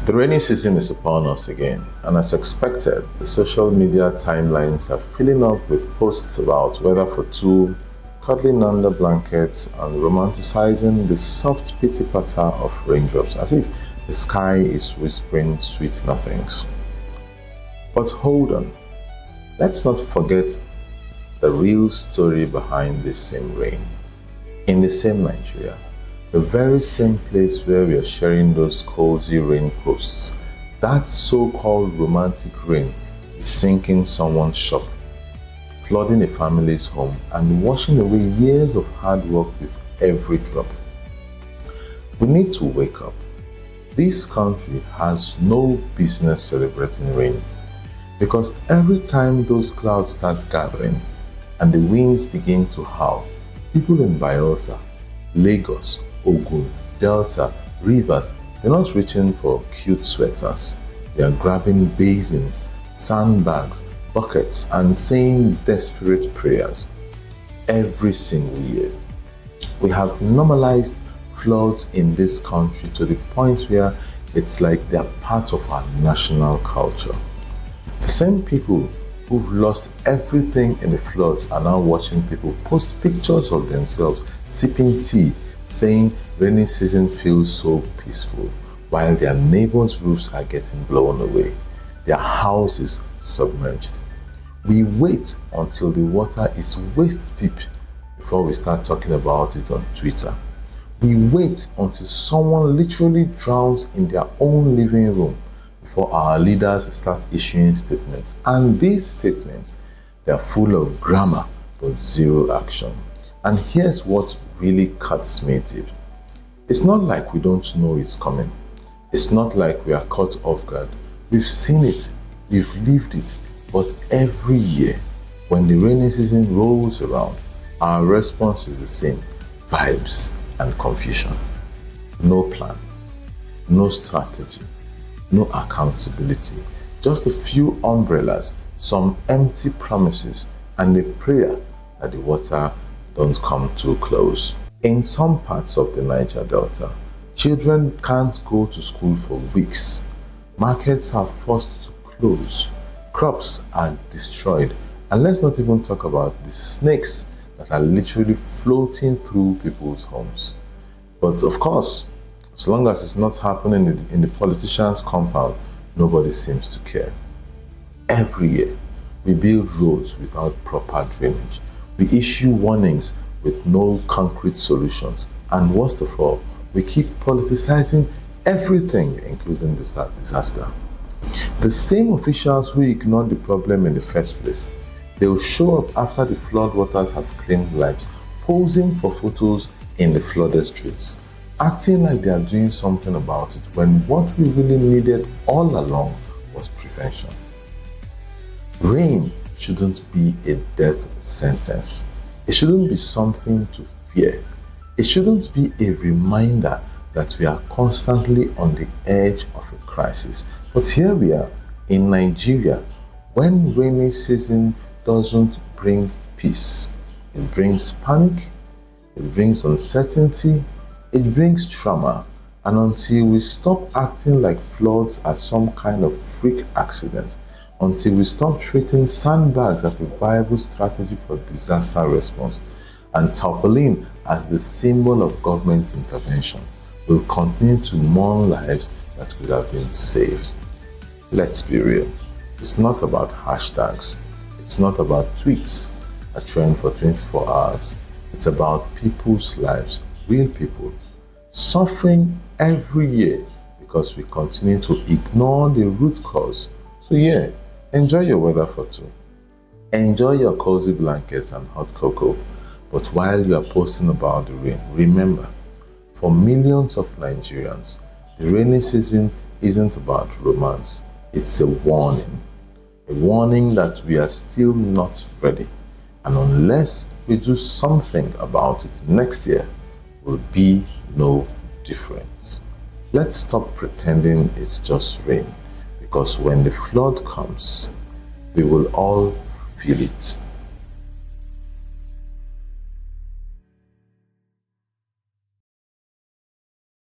The rainy season is upon us again, and as expected, the social media timelines are filling up with posts about weather for two, cuddling under blankets, and romanticizing the soft pity patter of raindrops as if the sky is whispering sweet nothings. But hold on, let's not forget the real story behind this same rain. In the same Nigeria, the very same place where we are sharing those cozy rain posts, that so-called romantic rain is sinking someone's shop, flooding a family's home, and washing away years of hard work with every drop. We need to wake up. This country has no business celebrating rain, because every time those clouds start gathering and the winds begin to howl, people in Bayelsa, Lagos, Ogun, Delta, Rivers, they're not reaching for cute sweaters. They are grabbing basins, sandbags, buckets, and saying desperate prayers every single year. We have normalized floods in this country to the point where it's like they're part of our national culture. The same people who've lost everything in the floods are now watching people post pictures of themselves sipping tea, saying rainy season feels so peaceful, while their neighbors' roofs are getting blown away, their houses submerged. We wait until the water is waist deep before we start talking about it on Twitter. We wait until someone literally drowns in their own living room before our leaders start issuing statements. And these statements, they're full of grammar but zero action. And here's what really cuts me deep. It's not like we don't know it's coming. It's not like we are caught off guard. We've seen it, we've lived it, but every year when the rainy season rolls around, our response is the same: vibes and confusion. No plan, no strategy, no accountability, just a few umbrellas, some empty promises, and a prayer that the water don't come too close. In some parts of the Niger Delta, children can't go to school for weeks. Markets are forced to close. Crops are destroyed. And let's not even talk about the snakes that are literally floating through people's homes. But of course, as long as it's not happening in the politician's compound, nobody seems to care. Every year, we build roads without proper drainage. We issue warnings with no concrete solutions. And worst of all, we keep politicizing everything, including this disaster. The same officials who ignored the problem in the first place, they will show up after the floodwaters have claimed lives, posing for photos in the flooded streets, acting like they are doing something about it when what we really needed all along was prevention. Rain shouldn't be a death sentence. It shouldn't be something to fear. It shouldn't be a reminder that we are constantly on the edge of a crisis. But here we are in Nigeria, when rainy season doesn't bring peace. It brings panic, it brings uncertainty, it brings trauma. And until we stop acting like floods are some kind of freak accident, until we stop treating sandbags as a viable strategy for disaster response and tarpaulin as the symbol of government intervention, we'll continue to mourn lives that could have been saved. Let's be real. It's not about hashtags. It's not about tweets that trend for 24 hours. It's about people's lives, real people, suffering every year because we continue to ignore the root cause. So yeah, enjoy your weather for two. Enjoy your cozy blankets and hot cocoa. But while you are posting about the rain, remember, for millions of Nigerians, the rainy season isn't about romance. It's a warning that we are still not ready. And unless we do something about it, next year will be no different. Let's stop pretending it's just rain, because when the flood comes, we will all feel it.